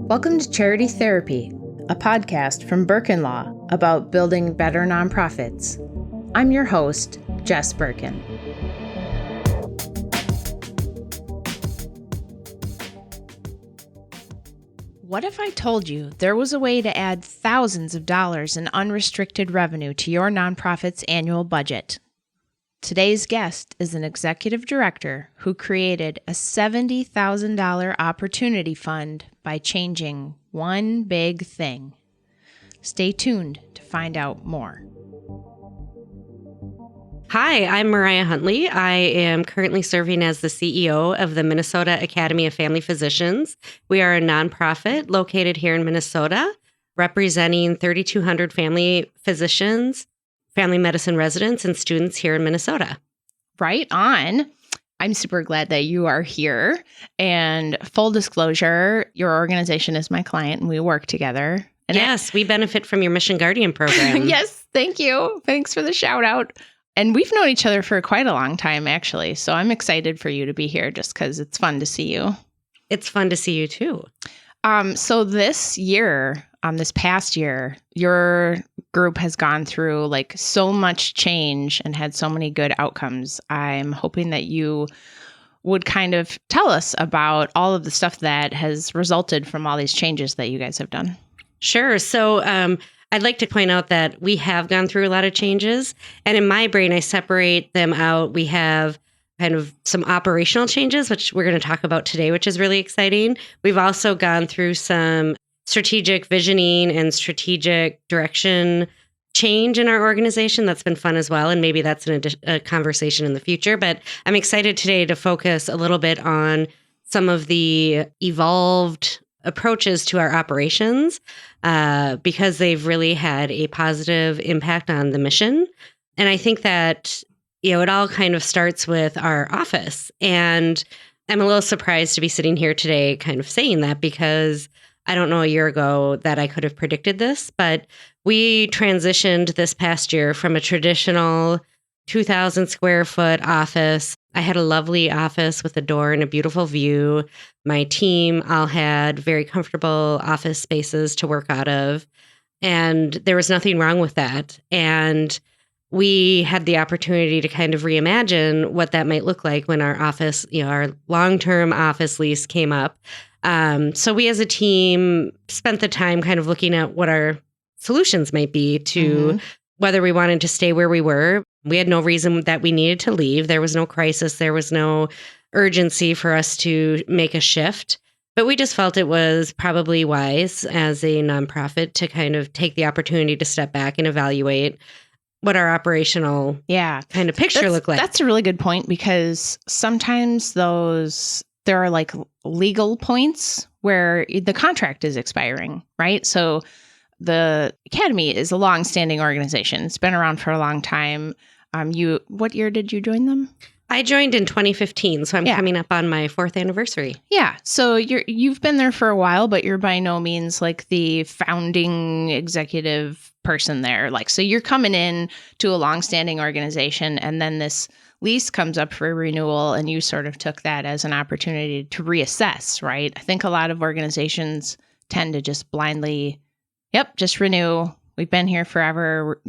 Welcome to Charity Therapy, a podcast from Birkin Law about building better nonprofits. I'm your host, Jess Birkin. What if I told you there was a way to add thousands of dollars in unrestricted revenue to your nonprofit's annual budget? Today's guest is an executive director who created a $70,000 opportunity fund by changing one big thing. Stay tuned to find out more. Hi, I'm Maria Huntley. I am currently serving as the CEO of the Minnesota Academy of Family Physicians. We are a nonprofit located here in Minnesota, representing 3,200 family physicians, family medicine residents, and students here in Minnesota. Right on. I'm super glad that you are here. And full disclosure, your organization is my client and we work together. And yes, we benefit from your Mission Guardian program. Yes, thank you. Thanks for the shout out. And we've known each other for quite a long time, actually. So I'm excited for you to be here just because it's fun to see you. It's fun to see you too. So this year, this past year, your group has gone through like so much change and had so many good outcomes. I'm hoping that you would kind of tell us about all of the stuff that has resulted from all these changes that you guys have done. Sure. So I'd like to point out that we have gone through a lot of changes. And in my brain, I separate them out. We have kind of some operational changes, which we're going to talk about today, which is really exciting. We've also gone through some strategic visioning and strategic direction change in our organization. That's been fun as well. And maybe that's a conversation in the future. But I'm excited today to focus a little bit on some of the evolved approaches to our operations because they've really had a positive impact on the mission. And I think that, it all kind of starts with our office. And I'm a little surprised to be sitting here today kind of saying that because I don't know a year ago that I could have predicted this, but we transitioned this past year from a traditional 2,000 square foot office. I had a lovely office with a door and a beautiful view. My team all had very comfortable office spaces to work out of. And there was nothing wrong with that. And we had the opportunity to kind of reimagine what that might look like when our office, our long-term office lease came up. So we as a team spent the time kind of looking at what our solutions might be to whether we wanted to stay where we were. We had no reason that we needed to leave. There was no crisis. There was no urgency for us to make a shift. But we just felt it was probably wise as a nonprofit to kind of take the opportunity to step back and evaluate what our operational kind of picture looked like. That's a really good point because sometimes there are like legal points where the contract is expiring, right? So the Academy is a long-standing organization. It's been around for a long time. What year did you join them? I joined in 2015, so I'm coming up on my 4th anniversary. Yeah, so you've been there for a while, but you're by no means like the founding executive person there. So you're coming in to a long-standing organization, and then this lease comes up for renewal, and you sort of took that as an opportunity to reassess, right? I think a lot of organizations tend to just blindly, just renew. We've been here forever,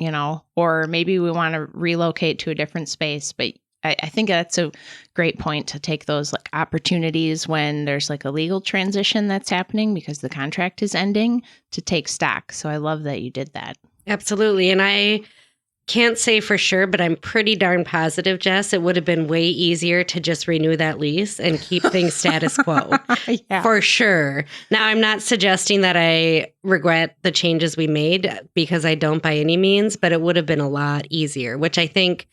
or maybe we want to relocate to a different space. But I think that's a great point to take those opportunities when there's a legal transition that's happening because the contract is ending to take stock. So I love that you did that. Absolutely. And I can't say for sure, but I'm pretty darn positive, Jess, it would have been way easier to just renew that lease and keep things status quo. For sure. Now, I'm not suggesting that I regret the changes we made because I don't by any means, but it would have been a lot easier, which I think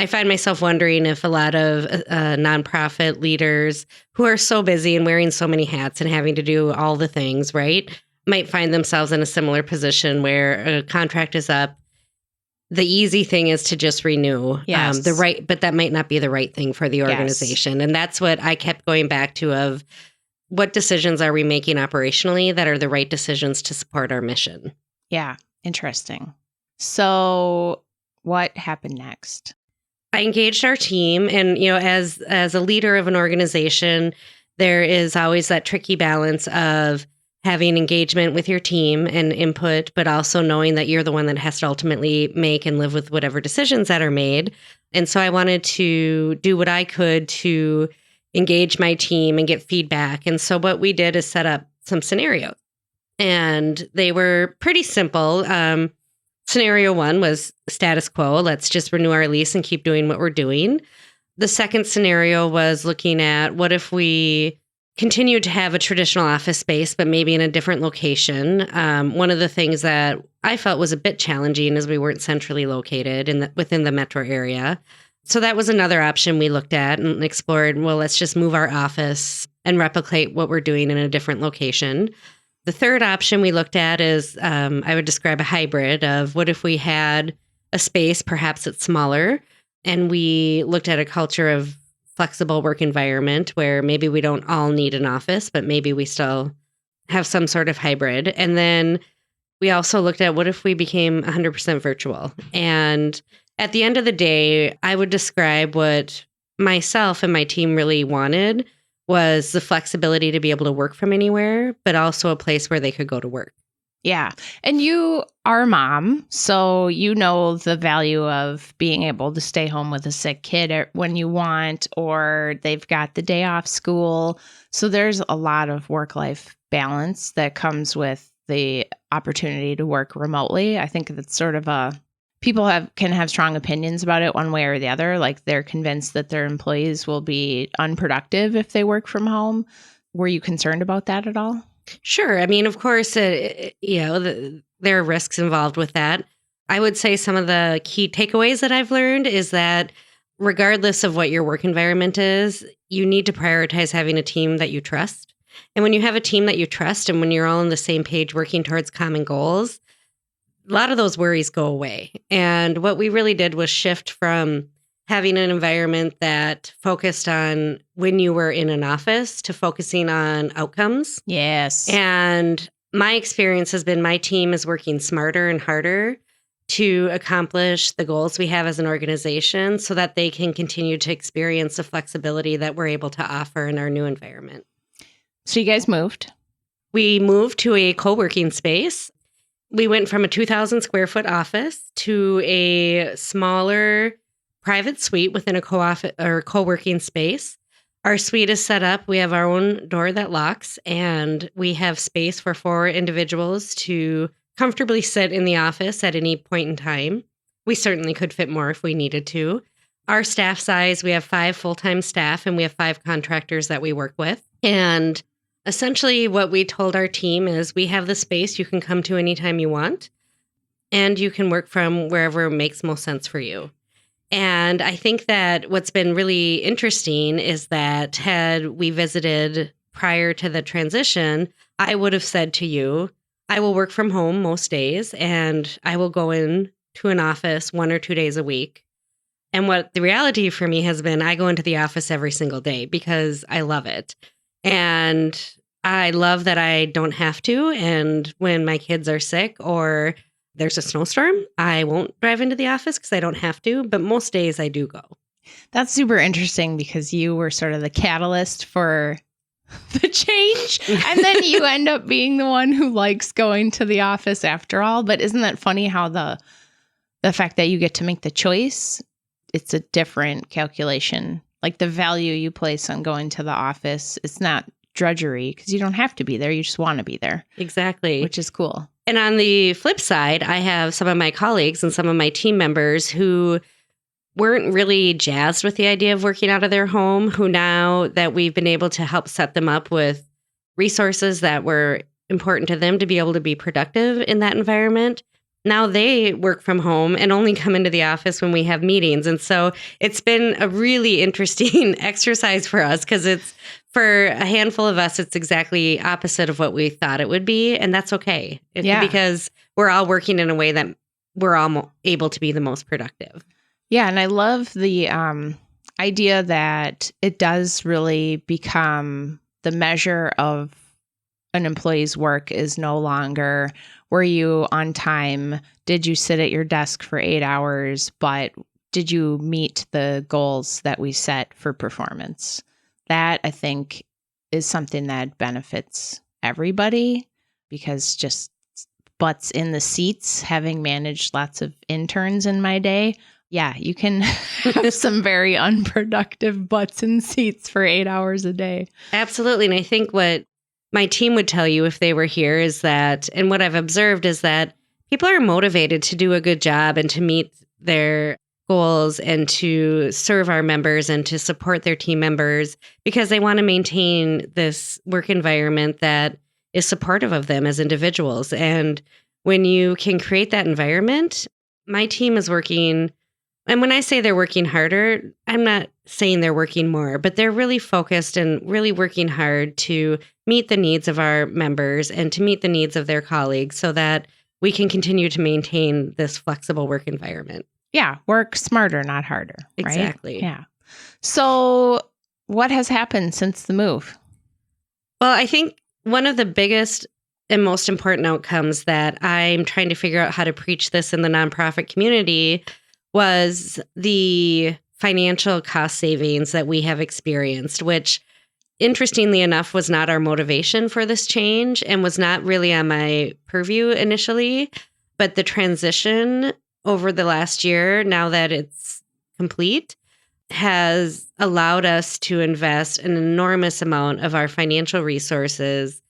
I find myself wondering if a lot of nonprofit leaders who are so busy and wearing so many hats and having to do all the things, right, might find themselves in a similar position where a contract is up. The easy thing is to just renew but that might not be the right thing for the organization. Yes. And that's what I kept going back to of what decisions are we making operationally that are the right decisions to support our mission? Yeah. Interesting. So what happened next? I engaged our team, and as a leader of an organization, there is always that tricky balance of having engagement with your team and input, but also knowing that you're the one that has to ultimately make and live with whatever decisions that are made. And so I wanted to do what I could to engage my team and get feedback. And so what we did is set up some scenarios, and they were pretty simple. Scenario one was status quo. Let's just renew our lease and keep doing what we're doing. The second scenario was looking at what if we continued to have a traditional office space, but maybe in a different location. One of the things that I felt was a bit challenging is we weren't centrally located within the metro area. So that was another option we looked at and explored. Well, let's just move our office and replicate what we're doing in a different location. The third option we looked at is, I would describe a hybrid of what if we had a space, perhaps it's smaller, and we looked at a culture of flexible work environment where maybe we don't all need an office, but maybe we still have some sort of hybrid. And then we also looked at what if we became 100% virtual. And at the end of the day, I would describe what myself and my team really wanted was the flexibility to be able to work from anywhere, but also a place where they could go to work. Yeah. And you are a mom, so you know the value of being able to stay home with a sick kid when you want, or they've got the day off school. So there's a lot of work-life balance that comes with the opportunity to work remotely. I think that's sort of people can have strong opinions about it one way or the other. Like they're convinced that their employees will be unproductive if they work from home. Were you concerned about that at all? Sure. I mean, of course, there are risks involved with that. I would say some of the key takeaways that I've learned is that regardless of what your work environment is, you need to prioritize having a team that you trust. And when you have a team that you trust and when you're all on the same page working towards common goals, a lot of those worries go away. And what we really did was shift from having an environment that focused on when you were in an office to focusing on outcomes. Yes. And my experience has been my team is working smarter and harder to accomplish the goals we have as an organization so that they can continue to experience the flexibility that we're able to offer in our new environment. So you guys moved? We moved to a co-working space. We went from a 2,000 square foot office to a smaller private suite within a co-working space. Our suite is set up. We have our own door that locks, and we have space for 4 individuals to comfortably sit in the office at any point in time. We certainly could fit more if we needed to. Our staff size, we have 5 full-time staff, and we have 5 contractors that we work with. And essentially what we told our team is we have the space you can come to anytime you want, and you can work from wherever makes most sense for you. And I think that what's been really interesting is that had we visited prior to the transition, I would have said to you, I will work from home most days and I will go in to an office 1 or 2 days a week. And what the reality for me has been, I go into the office every single day because I love it. And I love that I don't have to. And when my kids are sick or there's a snowstorm, I won't drive into the office because I don't have to. But most days I do go. That's super interesting because you were sort of the catalyst for the change. And then you end up being the one who likes going to the office after all. But isn't that funny how the fact that you get to make the choice, it's a different calculation. Like the value you place on going to the office, it's not drudgery because you don't have to be there. You just want to be there. Exactly. Which is cool. And on the flip side, I have some of my colleagues and some of my team members who weren't really jazzed with the idea of working out of their home, who now that we've been able to help set them up with resources that were important to them to be able to be productive in that environment, now they work from home and only come into the office when we have meetings. And so it's been a really interesting exercise for us because it's for a handful of us, it's exactly opposite of what we thought it would be. And that's okay. Because we're all working in a way that we're all able to be the most productive. Yeah. And I love the idea that it does really become the measure of an employee's work is no longer, were you on time? Did you sit at your desk for 8 hours? But did you meet the goals that we set for performance? That, I think, is something that benefits everybody, because just butts in the seats, having managed lots of interns in my day, yeah, you can have some very unproductive butts in seats for 8 hours a day. Absolutely. And I think what my team would tell you if they were here is that, and what I've observed is that people are motivated to do a good job and to meet their goals and to serve our members and to support their team members, because they want to maintain this work environment that is supportive of them as individuals. And when you can create that environment, my team is working. And when I say they're working harder, I'm not saying they're working more, but they're really focused and really working hard to meet the needs of our members and to meet the needs of their colleagues so that we can continue to maintain this flexible work environment. Yeah, work smarter, not harder. Right? Exactly. Yeah. So what has happened since the move? Well, I think one of the biggest and most important outcomes that I'm trying to figure out how to preach this in the nonprofit community was the financial cost savings that we have experienced, which interestingly enough was not our motivation for this change and was not really on my purview initially. But the transition over the last year, now that it's complete, has allowed us to invest an enormous amount of our financial resources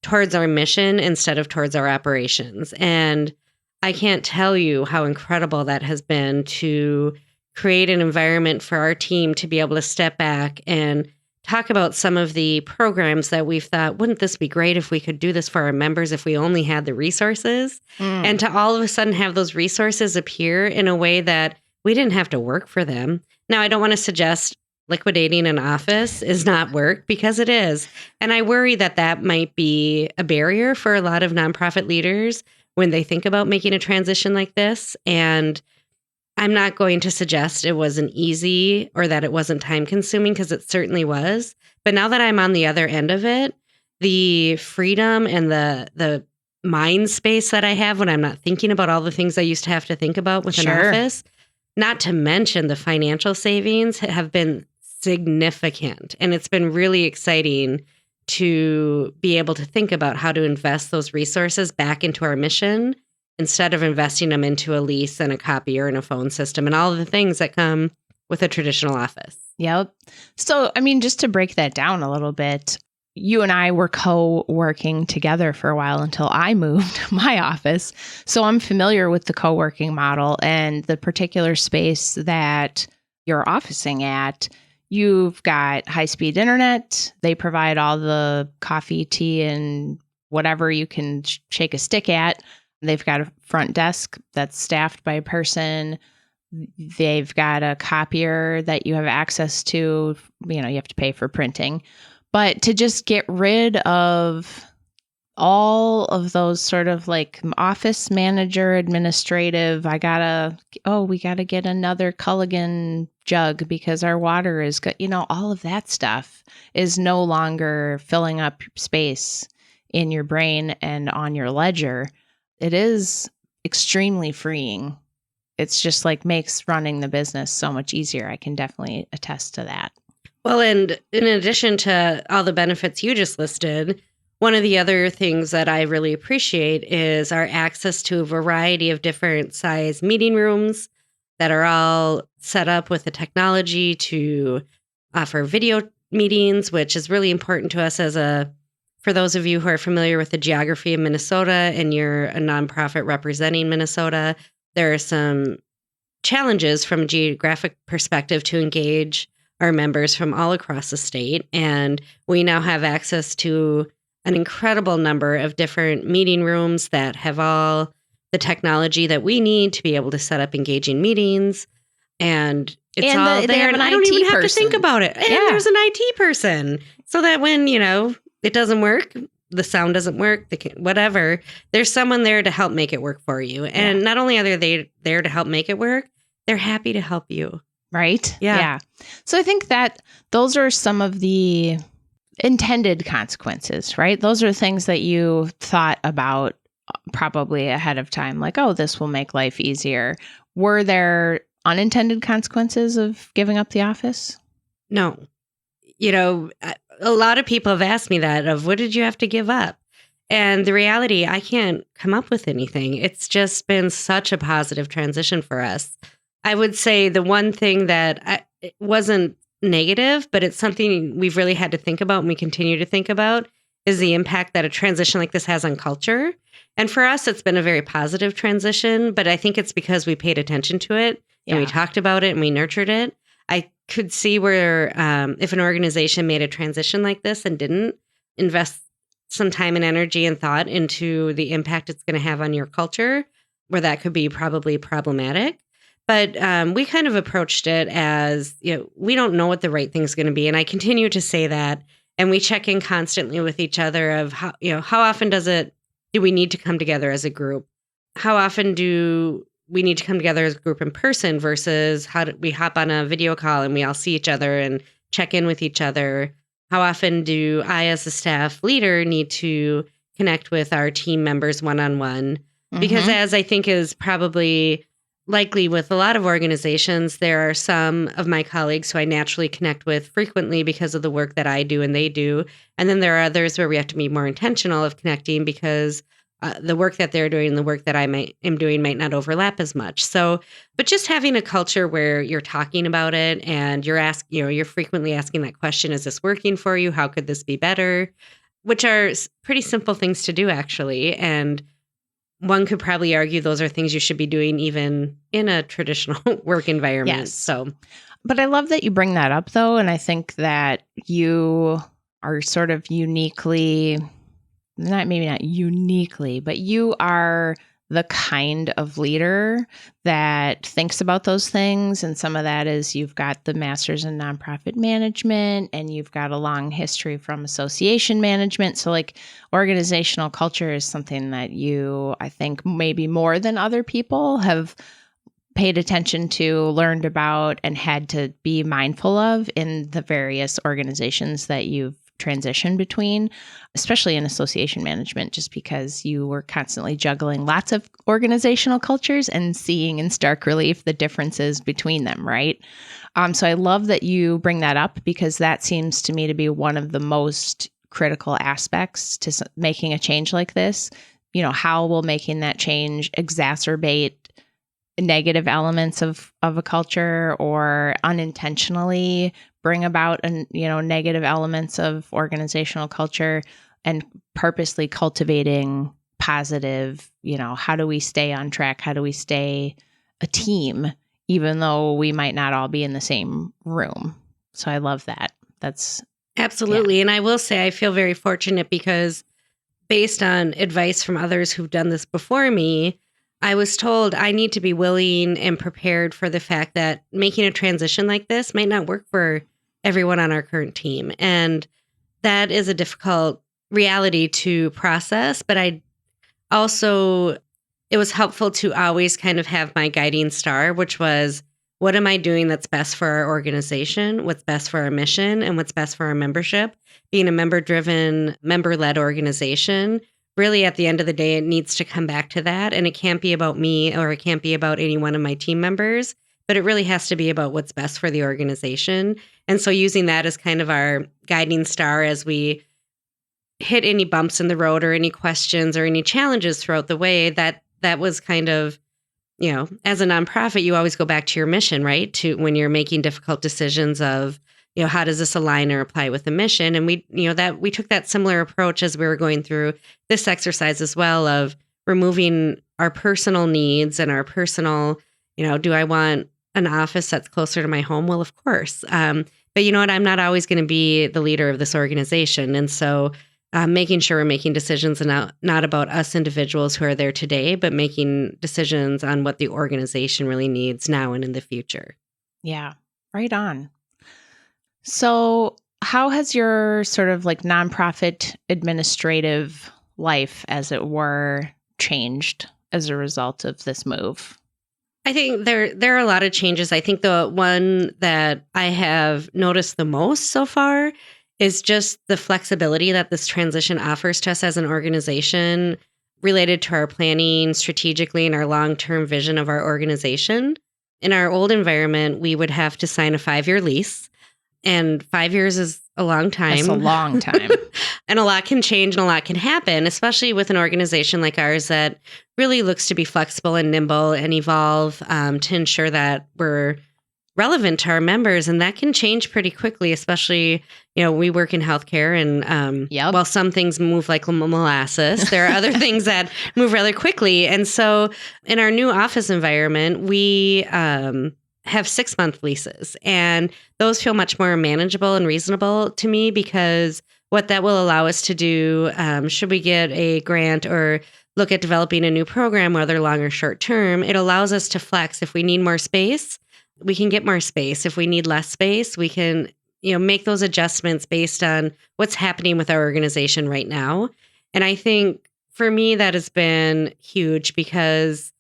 towards our mission instead of towards our operations. And I can't tell you how incredible that has been to create an environment for our team to be able to step back and talk about some of the programs that we've thought, wouldn't this be great if we could do this for our members if we only had the resources? And to all of a sudden have those resources appear in a way that we didn't have to work for them. Now, I don't want to suggest liquidating an office is not work, because it is. And I worry that that might be a barrier for a lot of nonprofit leaders when they think about making a transition like this. And I'm not going to suggest it wasn't easy or that it wasn't time consuming, because it certainly was. But now that I'm on the other end of it, the freedom and the mind space that I have when I'm not thinking about all the things I used to have to think about with an office, not to mention the financial savings, have been significant. And it's been really exciting to be able to think about how to invest those resources back into our mission instead of investing them into a lease and a copier and a phone system and all of the things that come with a traditional office. Yep. So, I mean, just to break that down a little bit, you and I were co-working together for a while until I moved my office. So I'm familiar with the co-working model and the particular space that you're officing at. You've got high-speed internet. They provide all the coffee, tea, and whatever you can shake a stick at. They've got a front desk that's staffed by a person. They've got a copier that you have access to. You know, you have to pay for printing. But to just get rid of all of those sort of like office manager, administrative, we got to get another Culligan jug because our water is good. You know, all of that stuff is no longer filling up space in your brain and on your ledger. It is extremely freeing. It's just like makes running the business so much easier. I can definitely attest to that. Well, and in addition to all the benefits you just listed, one of the other things that I really appreciate is our access to a variety of different size meeting rooms that are all set up with the technology to offer video meetings, which is really important to us for those of you who are familiar with the geography of Minnesota and you're a nonprofit representing Minnesota, there are some challenges from a geographic perspective to engage our members from all across the state. And we now have access to an incredible number of different meeting rooms that have all the technology that we need to be able to set up engaging meetings. And it's all there. And I don't even have to think about it. And there's an IT person. So that when, it doesn't work, the sound doesn't work, whatever, there's someone there to help make it work for you. And not only are they there to help make it work, they're happy to help you. Right? Yeah. So I think that those are some of the intended consequences, right? Those are things that you thought about probably ahead of time, like, oh, this will make life easier. Were there unintended consequences of giving up the office? No. A lot of people have asked me that of what did you have to give up? And the reality, I can't come up with anything. It's just been such a positive transition for us. I would say the one thing that it wasn't negative, but it's something we've really had to think about and we continue to think about is the impact that a transition like this has on culture. And for us, it's been a very positive transition, but I think it's because we paid attention to it and we talked about it and we nurtured it. I could see where if an organization made a transition like this and didn't invest some time and energy and thought into the impact it's going to have on your culture, where that could be probably problematic. But we kind of approached it as, we don't know what the right thing is going to be. And I continue to say that. And we check in constantly with each other of how often do we need to come together as a group? How often do we need to come together as a group in person versus how do we hop on a video call and we all see each other and check in with each other? How often do I, as a staff leader, need to connect with our team members one-on-one? Because as I think is probably likely with a lot of organizations, there are some of my colleagues who I naturally connect with frequently because of the work that I do and they do. And then there are others where we have to be more intentional of connecting because the work that they're doing and the work that I am doing might not overlap as much. So, but just having a culture where you're talking about it and you're frequently asking that question, is this working for you? How could this be better? Which are pretty simple things to do, actually. And one could probably argue those are things you should be doing even in a traditional work environment. Yes. So, but I love that you bring that up, though. And I think that you are sort of maybe not uniquely, but you are the kind of leader that thinks about those things. And some of that is you've got the master's in nonprofit management and you've got a long history from association management. So like organizational culture is something that you, I think maybe more than other people have paid attention to, learned about, and had to be mindful of in the various organizations that you've transitioned between, especially in association management, just because you were constantly juggling lots of organizational cultures and seeing in stark relief the differences between them, right? So I love that you bring that up because that seems to me to be one of the most critical aspects to making a change like this. How will making that change exacerbate negative elements of a culture or unintentionally bring about negative elements of organizational culture, and purposely cultivating positive, how do we stay on track? How do we stay a team, even though we might not all be in the same room? So I love that. That's absolutely. Yeah. And I will say I feel very fortunate because based on advice from others who've done this before me, I was told I need to be willing and prepared for the fact that making a transition like this might not work for everyone on our current team. And that is a difficult reality to process. But it was helpful to always kind of have my guiding star, which was, what am I doing that's best for our organization, what's best for our mission, and what's best for our membership? Being a member-driven, member-led organization, really, at the end of the day, it needs to come back to that. And it can't be about me or it can't be about any one of my team members, but it really has to be about what's best for the organization. And so using that as kind of our guiding star as we hit any bumps in the road or any questions or any challenges throughout the way, that was kind of, as a nonprofit, you always go back to your mission, right? To when you're making difficult decisions of, how does this align or apply with the mission? And we took that similar approach as we were going through this exercise as well, of removing our personal needs and our personal, do I want an office that's closer to my home? Well, of course. But you know what? I'm not always going to be the leader of this organization. And so making sure we're making decisions and not about us individuals who are there today, but making decisions on what the organization really needs now and in the future. Yeah, right on. So how has your sort of like nonprofit administrative life, as it were, changed as a result of this move? I think there are a lot of changes. I think the one that I have noticed the most so far is just the flexibility that this transition offers to us as an organization related to our planning strategically and our long-term vision of our organization. In our old environment, we would have to sign a 5-year lease, and 5 years is a long time. That's a long time. And a lot can change and a lot can happen, especially with an organization like ours that really looks to be flexible and nimble and evolve to ensure that we're relevant to our members. And that can change pretty quickly, especially, we work in healthcare, and while some things move like molasses, there are other things that move rather quickly. And so in our new office environment, we have 6-month leases, and those feel much more manageable and reasonable to me, because what that will allow us to do, should we get a grant or look at developing a new program, whether long or short term, it allows us to flex. If we need more space, we can get more space. If we need less space, we can, make those adjustments based on what's happening with our organization right now. And I think for me, that has been huge, because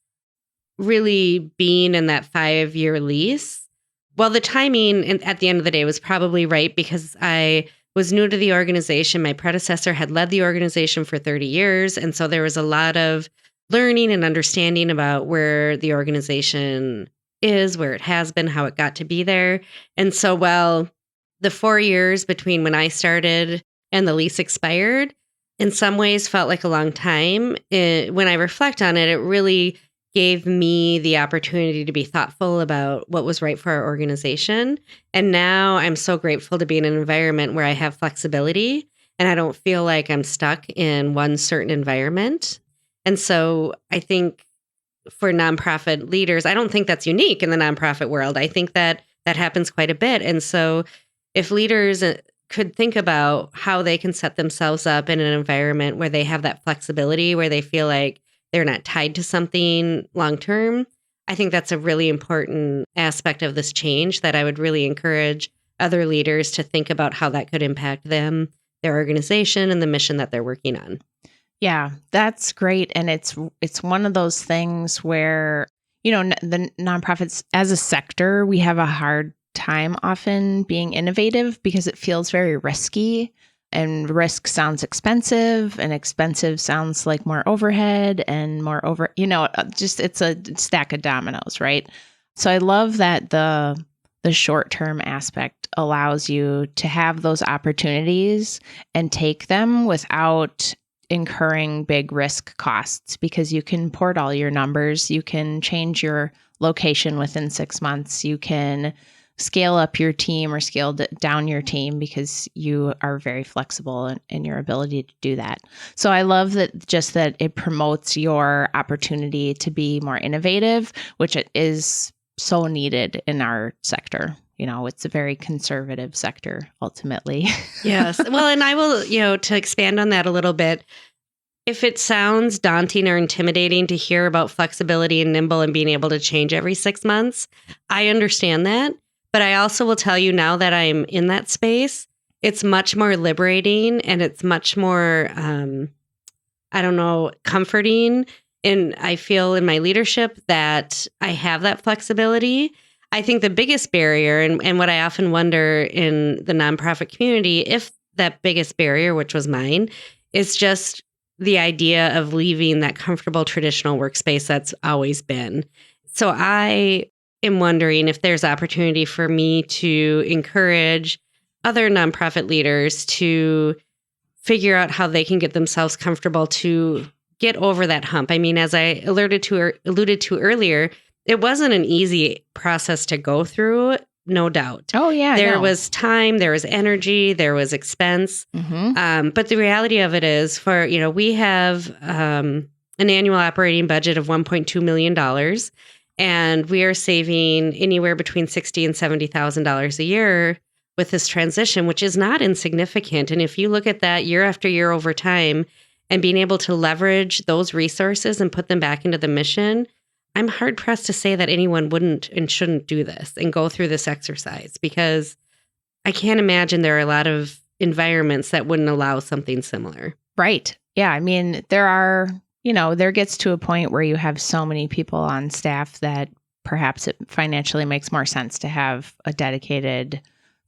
really being in that 5-year lease, well, the timing at the end of the day was probably right, because I was new to the organization. My predecessor had led the organization for 30 years. And so there was a lot of learning and understanding about where the organization is, where it has been, how it got to be there. And so while the 4 years between when I started and the lease expired in some ways felt like a long time, when I reflect on it, it really gave me the opportunity to be thoughtful about what was right for our organization. And now I'm so grateful to be in an environment where I have flexibility and I don't feel like I'm stuck in one certain environment. And so I think for nonprofit leaders, I don't think that's unique in the nonprofit world. I think that happens quite a bit. And so if leaders could think about how they can set themselves up in an environment where they have that flexibility, where they feel like they're not tied to something long term, I think that's a really important aspect of this change that I would really encourage other leaders to think about how that could impact them, their organization, and the mission that they're working on. Yeah, that's great. And it's one of those things where, the nonprofits as a sector, we have a hard time often being innovative because it feels very risky, and risk sounds expensive, and expensive sounds like more overhead and more just it's a stack of dominoes, right? So I love that the short-term aspect allows you to have those opportunities and take them without incurring big risk costs, because you can port all your numbers, you can change your location within 6 months, you can scale up your team or scale down your team because you are very flexible in your ability to do that. So I love that it promotes your opportunity to be more innovative, which it is so needed in our sector. It's a very conservative sector ultimately. Yes. Well, and I will, to expand on that a little bit, if it sounds daunting or intimidating to hear about flexibility and nimble and being able to change every 6 months, I understand that. But I also will tell you, now that I'm in that space, it's much more liberating, and it's much more, comforting. And I feel in my leadership that I have that flexibility. I think the biggest barrier, and what I often wonder in the nonprofit community, if that biggest barrier, which was mine, is just the idea of leaving that comfortable traditional workspace that's always been. So I am wondering if there's opportunity for me to encourage other nonprofit leaders to figure out how they can get themselves comfortable to get over that hump. I mean, as I alluded to earlier, it wasn't an easy process to go through, no doubt. Oh, yeah. There was time, there was energy, there was expense. Mm-hmm. But the reality of it is, we have an annual operating budget of $1.2 million. And we are saving anywhere between $60,000 and $70,000 a year with this transition, which is not insignificant. And if you look at that year after year over time and being able to leverage those resources and put them back into the mission, I'm hard pressed to say that anyone wouldn't and shouldn't do this and go through this exercise, because I can't imagine there are a lot of environments that wouldn't allow something similar. Right. Yeah. I mean, there gets to a point where you have so many people on staff that perhaps it financially makes more sense to have a dedicated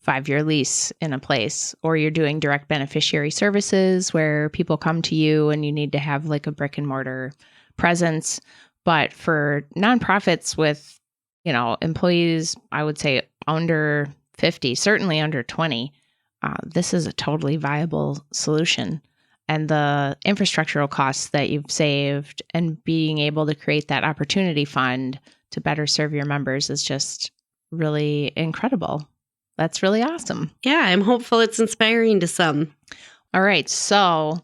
5-year lease in a place, or you're doing direct beneficiary services where people come to you and you need to have like a brick and mortar presence. But for nonprofits with employees, I would say under 50, certainly under 20, this is a totally viable solution. And the infrastructural costs that you've saved and being able to create that opportunity fund to better serve your members is just really incredible. That's really awesome. Yeah, I'm hopeful it's inspiring to some. All right. So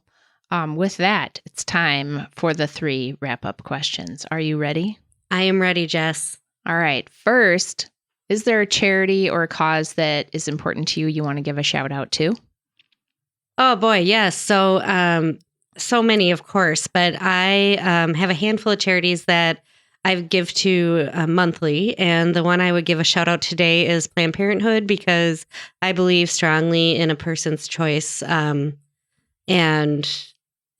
with that, it's time for the 3 wrap-up questions. Are you ready? I am ready, Jess. All right. First, is there a charity or a cause that is important to you you want to give a shout out to? Oh boy, yes. So many, of course, but I have a handful of charities that I give to monthly, and the one I would give a shout out today is Planned Parenthood, because I believe strongly in a person's choice, and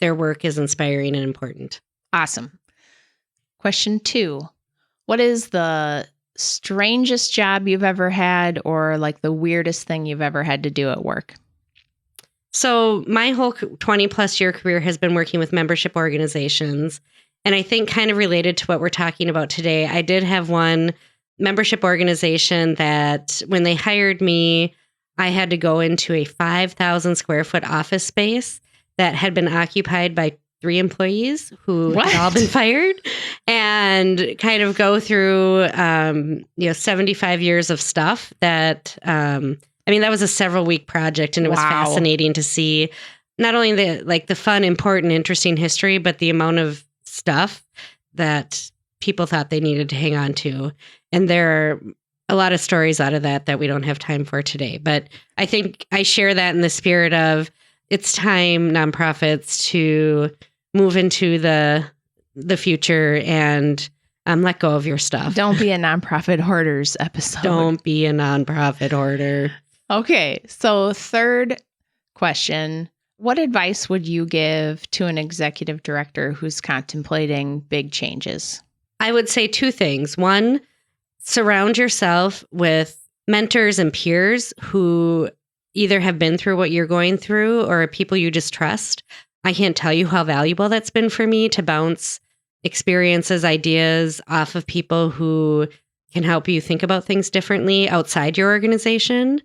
their work is inspiring and important. Awesome. Question 2. What is the strangest job you've ever had, or like the weirdest thing you've ever had to do at work? So my whole 20 plus year career has been working with membership organizations. And I think kind of related to what we're talking about today, I did have one membership organization that when they hired me, I had to go into a 5,000 square foot office space that had been occupied by 3 employees who had all been fired, and kind of go through, 75 years of stuff that, that was a several week project, and it was fascinating to see not only the fun, important, interesting history, but the amount of stuff that people thought they needed to hang on to. And there are a lot of stories out of that we don't have time for today. But I think I share that in the spirit of it's time, nonprofits, to move into the future and let go of your stuff. Don't be a nonprofit hoarders episode. Don't be a nonprofit hoarder. Okay, so 3rd question. What advice would you give to an executive director who's contemplating big changes? I would say 2 things. 1, surround yourself with mentors and peers who either have been through what you're going through or people you just trust. I can't tell you how valuable that's been for me to bounce experiences, ideas off of people who can help you think about things differently outside your organization.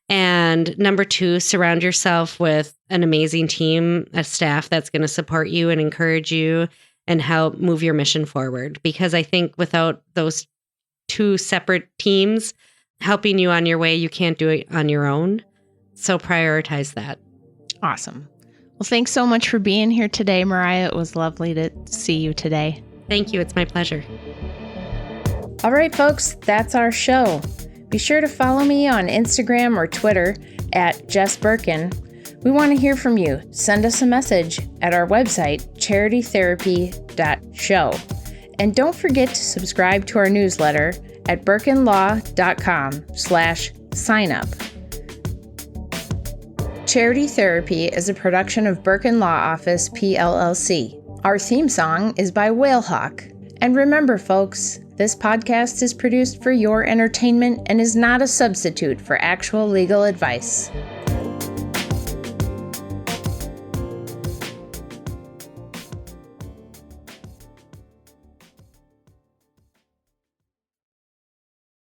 And number 2, surround yourself with an amazing team, a staff that's going to support you and encourage you and help move your mission forward. Because I think without those 2 separate teams helping you on your way, you can't do it on your own. So prioritize that. Awesome. Well, thanks so much for being here today, Mariah. It was lovely to see you today. Thank you. It's my pleasure. All right, folks, that's our show. Be sure to follow me on Instagram or Twitter at Jess Birkin. We want to hear from you. Send us a message at our website, charitytherapy.show. And don't forget to subscribe to our newsletter at birkinlaw.com/signup. Charity Therapy is a production of Birkin Law Office, PLLC. Our theme song is by Whalehawk. And remember, folks, this podcast is produced for your entertainment and is not a substitute for actual legal advice.